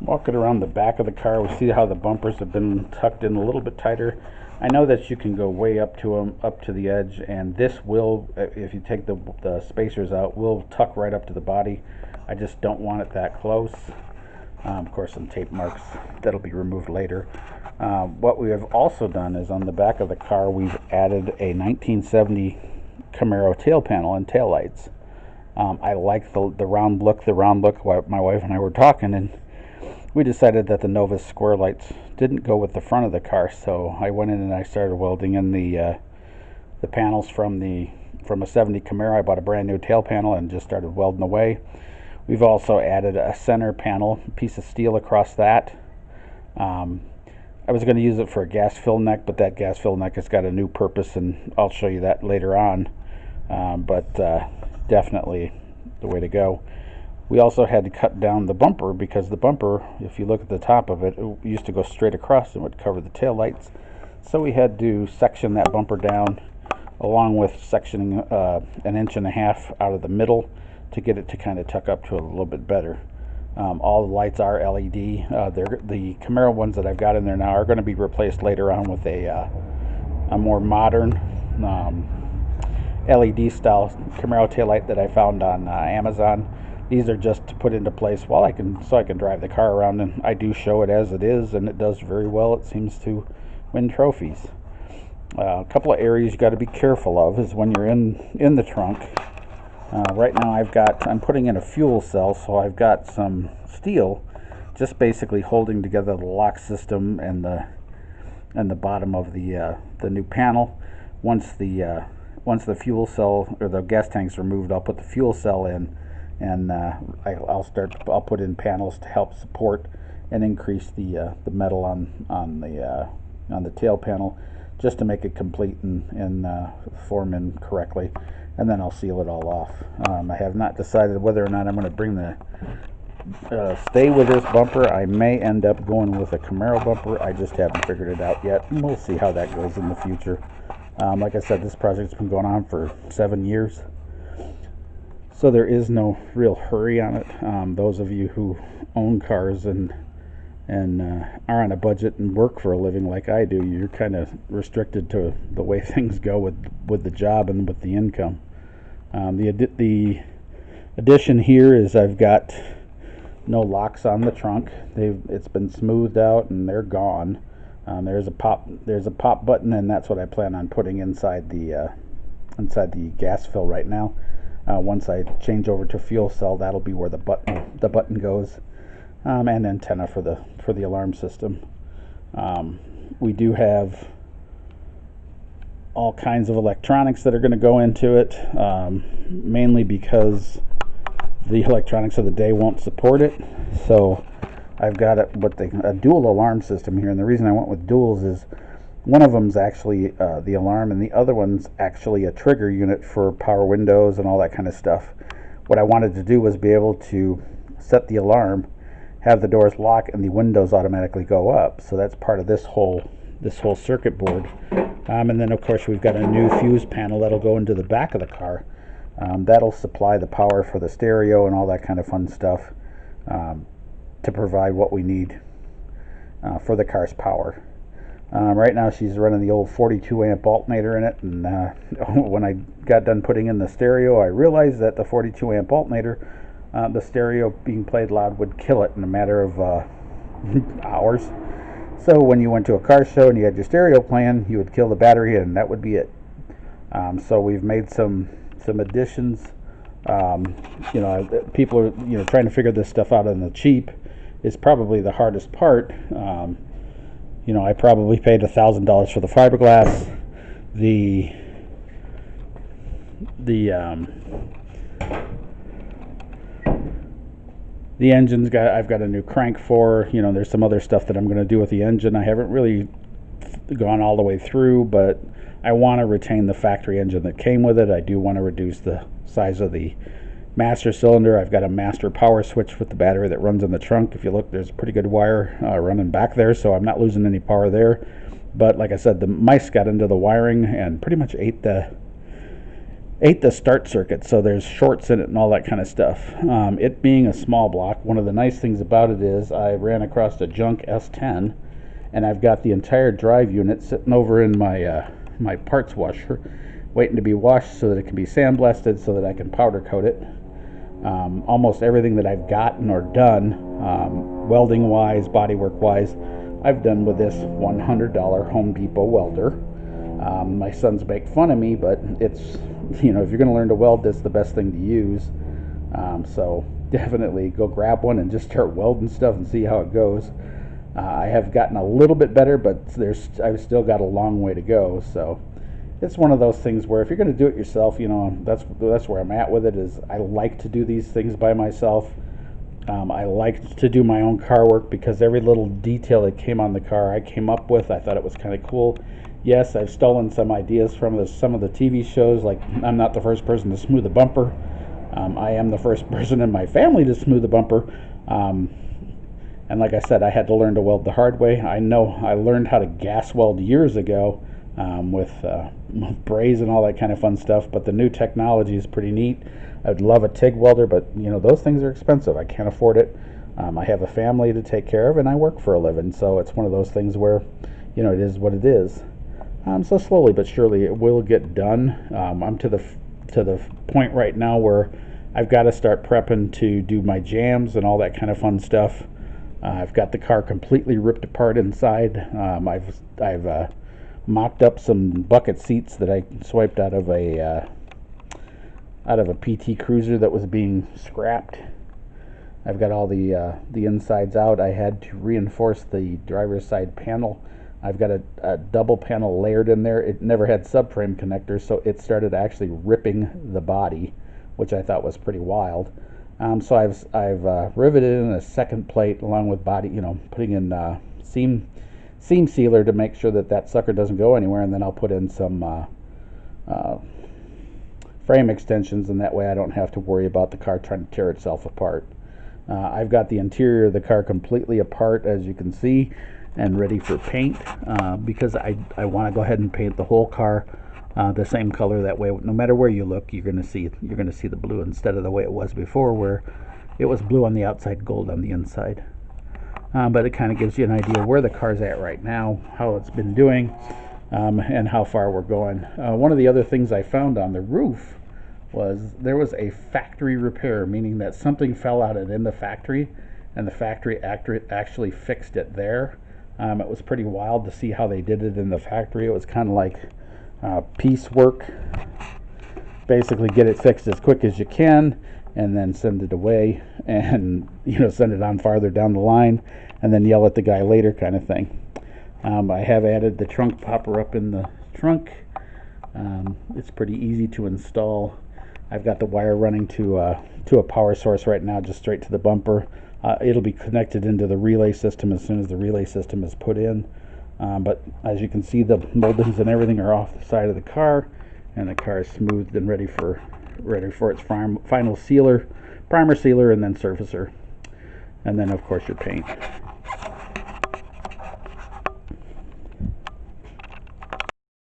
Walking around the back of the car, we see how the bumpers have been tucked in a little bit tighter. I know that you can go way up to them, up to the edge, and this will, if you take the spacers out, will tuck right up to the body. I just don't want it that close. Of course, some tape marks that'll be removed later. What we have also done is on the back of the car, we've added a 1970 Camaro tail panel and tail lights. I like the round look. My wife and I were talking, and we decided that the Novus square lights didn't go with the front of the car, so I went in and I started welding in the panels from a 70 Camaro. I bought a brand new tail panel and just started welding away. We've also added a center panel, a piece of steel across that. I was going to use it for a gas fill neck, but that gas fill neck has got a new purpose, and I'll show you that later on. But definitely the way to go. We also had to cut down the bumper because the bumper, if you look at the top of it, it used to go straight across and would cover the tail lights. So we had to section that bumper down, along with sectioning 1.5 inches out of the middle to get it to kind of tuck up to a little bit better. All the lights are LED. The Camaro ones that I've got in there now are going to be replaced later on with a more modern LED style Camaro taillight that I found on Amazon. These are just to put into place while I can drive the car around, and I do show it as it is, and it does very well. It seems to win trophies. A couple of areas you got to be careful of is when you're in the trunk. Right now I'm putting in a fuel cell, so I've got some steel just basically holding together the lock system and the bottom of the new panel. Once the fuel cell or the gas tank's removed, I'll put the fuel cell in, and I'll put in panels to help support and increase the metal on the tail panel, just to make it complete and form in correctly, and then I'll seal it all off. I have not decided whether or not I'm going to bring stay with this bumper. I may end up going with a Camaro bumper. I just haven't figured it out yet, and we'll see how that goes in the future. Like I said, this project's been going on for 7 years, so there is no real hurry on it. Those of you who own cars and are on a budget and work for a living like I do, you're kind of restricted to the way things go with the job and with the income. The addition here is I've got no locks on the trunk. It's been smoothed out and they're gone. There's a pop button, and that's what I plan on putting inside the gas fill right now. Once I change over to fuel cell, that'll be where the button goes, and antenna for the alarm system. We do have all kinds of electronics that are going to go into it, mainly because the electronics of the day won't support it. So I've got a dual alarm system here, and the reason I went with duals is one of them's actually the alarm, and the other one's actually a trigger unit for power windows and all that kind of stuff. What I wanted to do was be able to set the alarm, have the doors lock, and the windows automatically go up. So that's part of this whole circuit board. And then of course we've got a new fuse panel that'll go into the back of the car. That'll supply the power for the stereo and all that kind of fun stuff, to provide what we need for the car's power. Right now she's running the old 42 amp alternator in it, and when I got done putting in the stereo, I realized that the 42 amp alternator, the stereo being played loud, would kill it in a matter of hours. So when you went to a car show and you had your stereo playing, you would kill the battery and that would be it. So we've made some additions. People are trying to figure this stuff out on the cheap is probably the hardest part. I probably paid $1,000 for the fiberglass. The engine's I've got a new crank for. There's some other stuff that I'm going to do with the engine. I haven't really gone all the way through, but I want to retain the factory engine that came with it. I do want to reduce the size of the master cylinder. I've got a master power switch with the battery that runs in the trunk. If you look, there's a pretty good wire running back there, so I'm not losing any power there. But like I said, the mice got into the wiring and pretty much ate ate the start circuit, so there's shorts in it and all that kind of stuff. It being a small block, one of the nice things about it is I ran across a junk S10, and I've got the entire drive unit sitting over in my my parts washer, waiting to be washed so that it can be sandblasted so that I can powder coat it. Almost everything that I've gotten or done, welding wise, bodywork wise, I've done with this $100 Home Depot welder. My sons make fun of me, but it's, you know, if you're going to learn to weld, that's the best thing to use. So definitely go grab one and just start welding stuff and see how it goes. I have gotten a little bit better, but I've still got a long way to go. So it's one of those things where if you're going to do it yourself, you know, that's where I'm at with it. Is I like to do these things by myself. I like to do my own car work because every little detail that came on the car I came up with. I thought it was kind of cool. Yes, I've stolen some ideas from some of the TV shows, like I'm not the first person to smooth a bumper. I am the first person in my family to smooth a bumper. And like I said, I had to learn to weld the hard way. I know I learned how to gas weld years ago with braze and all that kind of fun stuff, but the new technology is pretty neat. I'd love a TIG welder, but you know, those things are expensive. I can't afford it. I have a family to take care of, and I work for a living, so it's one of those things where, you know, it is what it is. So slowly but surely it will get done. I'm to the point right now where I've got to start prepping to do my jams and all that kind of fun stuff. I've got the car completely ripped apart inside. I've mocked up some bucket seats that I swiped out of a PT Cruiser that was being scrapped. I've got all the insides out. I had to reinforce the driver's side panel. I've got a double panel layered in there. It never had subframe connectors, so it started actually ripping the body, which I thought was pretty wild. So I've riveted in a second plate along with body, you know, putting in seam sealer to make sure that sucker doesn't go anywhere, and then I'll put in some frame extensions, and that way I don't have to worry about the car trying to tear itself apart. I've got the interior of the car completely apart, as you can see, and ready for paint because I want to go ahead and paint the whole car the same color. That way, no matter where you look, you're going to see the blue instead of the way it was before, where it was blue on the outside, gold on the inside. But it kind of gives you an idea where the car's at right now, how it's been doing, and how far we're going. One of the other things I found on the roof was there was a factory repair, meaning that something fell out in the factory, and the factory actually fixed it there. It was pretty wild to see how they did it in the factory. It was kind of like piecework. Basically, get it fixed as quick as you can, and then send it away, and you know, send it on farther down the line, and then yell at the guy later, kind of thing. I have added the trunk popper up in the trunk. It's pretty easy to install. I've got the wire running to a power source right now, just straight to the bumper. It'll be connected into the relay system as soon as the relay system is put in. But as you can see, the moldings and everything are off the side of the car, and the car is smoothed and ready for its final sealer, primer sealer, and then surfacer, and then of course your paint.